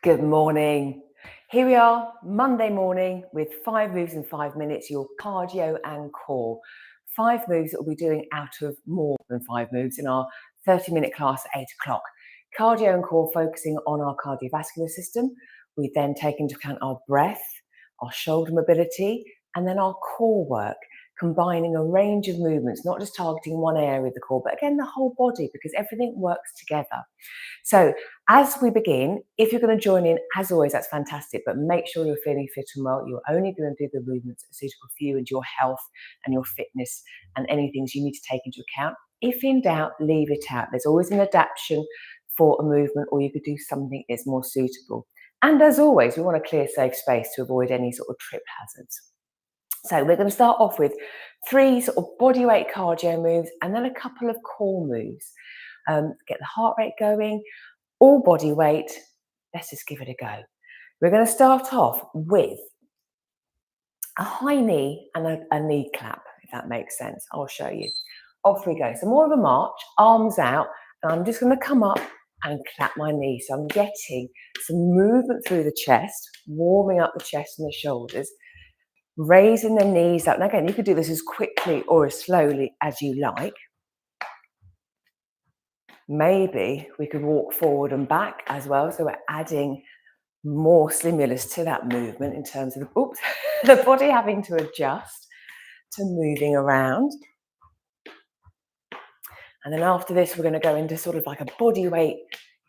Good morning. Here we are, Monday morning with 5 moves in 5 minutes, your cardio and core. 5 moves that we'll be doing out of more than 5 moves in our 30-minute class at 8 o'clock. Cardio and core focusing on our cardiovascular system. We then take into account our breath, our shoulder mobility, and then our core work, combining a range of movements, not just targeting one area of the core, but again, the whole body, because everything works together. So as we begin, if you're going to join in, as always, that's fantastic, but make sure you're feeling fit and well. You're only going to do the movements that are suitable for you and your health and your fitness and any things you need to take into account. If in doubt, leave it out. There's always an adaptation for a movement, or you could do something that's more suitable. And as always, we want a clear, safe space to avoid any sort of trip hazards. So we're going to start off with 3 sort of body weight cardio moves and then a couple of core moves. Get the heart rate going, all body weight. Let's just give it a go. We're going to start off with a high knee and a knee clap, if that makes sense. I'll show you. Off we go. So more of a march, arms out, and I'm just going to come up and clap my knee. So I'm getting some movement through the chest, warming up the chest and the shoulders, raising the knees up. And again, you could do this as quickly or as slowly as you like. Maybe we could walk forward and back as well. So we're adding more stimulus to that movement in terms of the body having to adjust to moving around. And then after this, we're going to go into sort of like a body weight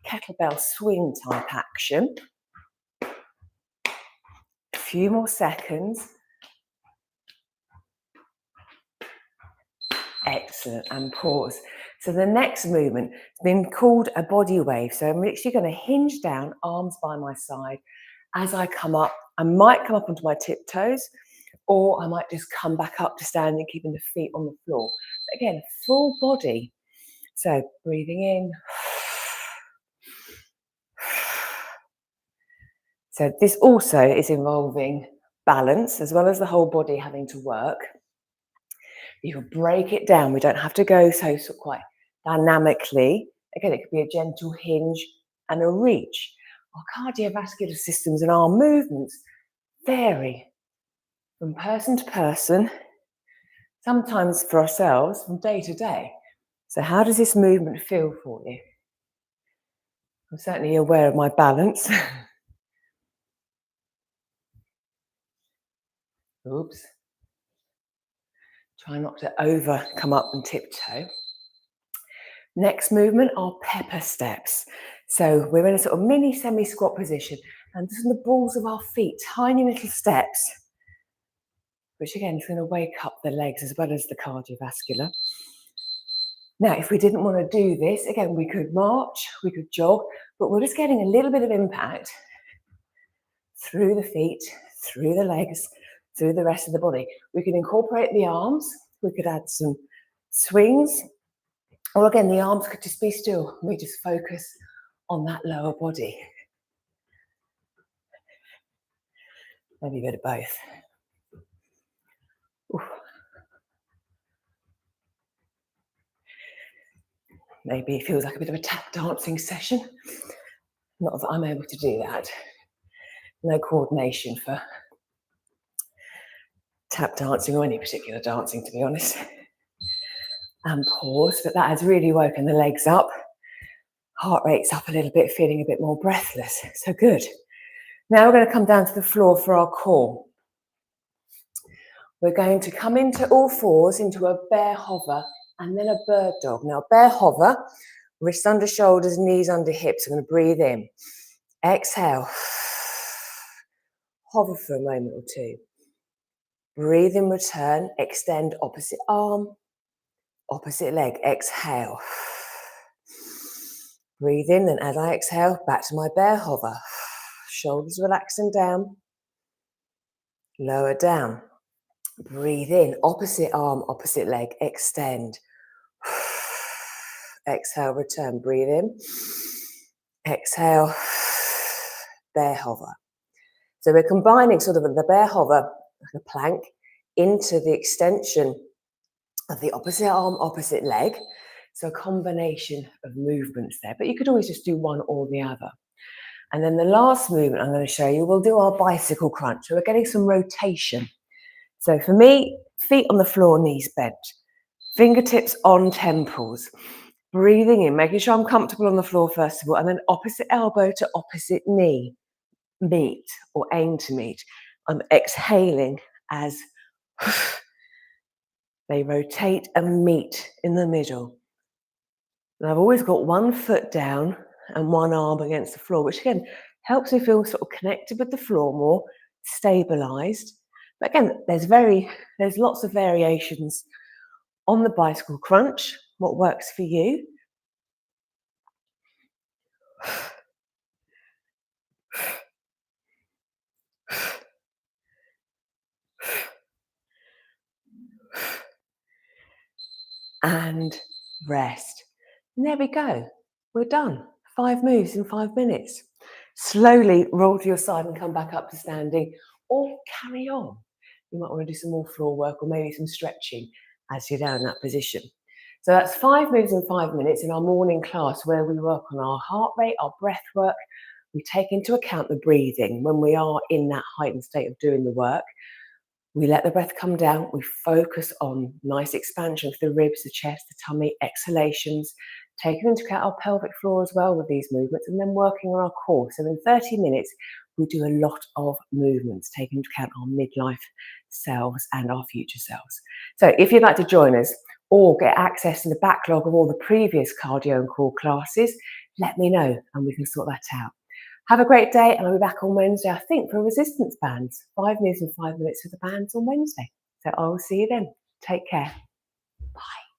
kettlebell swing type action. A few more seconds. Excellent. And pause. So the next movement has been called a body wave. So I'm literally going to hinge down, arms by my side. As I come up, I might come up onto my tiptoes, or I might just come back up to standing, keeping the feet on the floor. But again, full body. So breathing in. So this also is involving balance as well as the whole body having to work. You can break it down. We don't have to go so quite dynamically. Again, it could be a gentle hinge and a reach. Our cardiovascular systems and our movements vary from person to person, sometimes for ourselves from day to day. So how does this movement feel for you? I'm certainly aware of my balance. Oops. Try not to over come up and tiptoe. Next movement are pepper steps. So we're in a sort of mini semi-squat position, and just on the balls of our feet, tiny little steps, which again is going to wake up the legs as well as the cardiovascular. Now, if we didn't want to do this, again, we could march, we could jog, but we're just getting a little bit of impact through the feet, through the legs, through the rest of the body. We could incorporate the arms, we could add some swings, or again, the arms could just be still. We just focus on that lower body. Maybe a bit of both. Ooh. Maybe it feels like a bit of a tap dancing session. Not that I'm able to do that. No coordination for tap dancing or any particular dancing, to be honest. And pause, but that has really woken the legs up. Heart rate's up a little bit, feeling a bit more breathless. So good. Now we're going to come down to the floor for our core. We're going to come into all fours, into a bear hover, and then a bird dog. Now, bear hover, wrists under shoulders, knees under hips. I'm going to breathe in. Exhale. Hover for a moment or two. Breathe in, return, extend opposite arm, opposite leg. Exhale. Breathe in, then as I exhale, back to my bear hover. Shoulders relaxing down. Lower down. Breathe in, opposite arm, opposite leg, extend. Exhale, return, breathe in. Exhale, bear hover. So we're combining sort of the bear hover, like a plank, into the extension of the opposite arm, opposite leg. So a combination of movements there, but you could always just do one or the other. And then the last movement I'm going to show you, we'll do our bicycle crunch. So we're getting some rotation. So for me, feet on the floor, knees bent, fingertips on temples, breathing in, making sure I'm comfortable on the floor first of all, and then opposite elbow to opposite knee, meet or aim to meet. I'm exhaling as they rotate and meet in the middle. And I've always got one foot down and one arm against the floor, which again helps me feel sort of connected with the floor more, stabilized. But again, there's lots of variations on the bicycle crunch, what works for you. And rest. And there we go. We're done. 5 moves in 5 minutes. Slowly roll to your side and come back up to standing, or carry on. You might want to do some more floor work or maybe some stretching as you're down in that position. So that's 5 moves in 5 minutes in our morning class, where we work on our heart rate, our breath work. We take into account the breathing when we are in that heightened state of doing the work. We let the breath come down. We focus on nice expansion of the ribs, the chest, the tummy, exhalations, taking into account our pelvic floor as well with these movements, and then working on our core. So in 30 minutes, we do a lot of movements, taking into account our midlife selves and our future selves. So if you'd like to join us or get access to the backlog of all the previous cardio and core classes, let me know and we can sort that out. Have a great day, and I'll be back on Wednesday, I think, for resistance bands. 5 moves in 5 minutes for the bands on Wednesday. So I will see you then. Take care. Bye.